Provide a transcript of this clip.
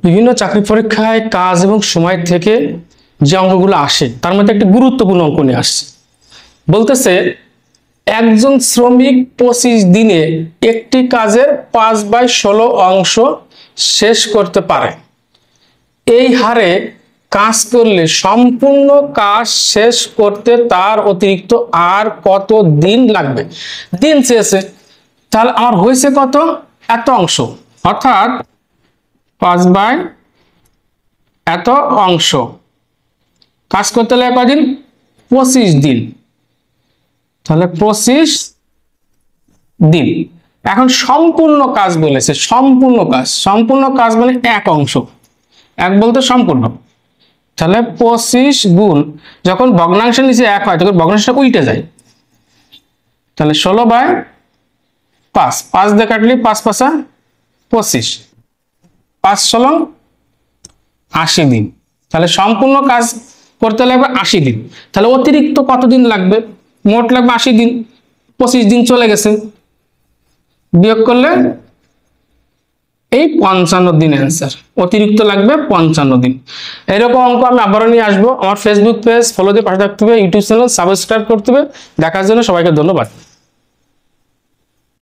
বিভিন্ন চাকরি পরীক্ষায় কাজ এবং সময় থেকে যে অঙ্কগুলো আসে তার মধ্যে একটি গুরুত্বপূর্ণ অঙ্ক নিয়ে আসছে। বলতেছে একজন শ্রমিক 25 দিনে একটি কাজের 5/16 অংশ শেষ করতে পারে। এই হারে কাজ করলে সম্পূর্ণ কাজ শেষ করতে তার অতিরিক্ত আর কত দিন লাগবে? দিন চেয়েছে, তাহলে আমার হয়েছে কত? এত অংশ, অর্থাৎ 5/, এত অংশ কাজ করতে লাগে কদিন? 25 দিন। তাহলে 25 দিন। এখন সম্পূর্ণ কাজ বলেছে, সম্পূর্ণ কাজ, সম্পূর্ণ কাজ মানে এক অংশ, এক বলতে সম্পূর্ণ। তাহলে 25 গুণ, যখন ভগ্নাংশের নিচে এক হয় তখন ভগ্নাংশটা উল্টে যায়। তাহলে 16/5, 5 দিয়ে কাটলে 5 5 25, 5 16 80 দিন। তাহলে সম্পূর্ণ কাজ করতে লাগবে 80 দিন। তাহলে অতিরিক্ত কতদিন লাগবে? মোট লাগবে 80 দিন, 25 দিন চলে গেছে, বিয়োগ করলে এই 55 দিন অ্যান্সার। অতিরিক্ত লাগবে 55 দিন। এরকম অঙ্ক আমি আবারও নিয়ে আসবো। আমার ফেসবুক পেজ ফলো দিয়ে পাশে থাকতে হবে, ইউটিউব চ্যানেল সাবস্ক্রাইব করতে হবে। দেখার জন্য সবাইকে ধন্যবাদ।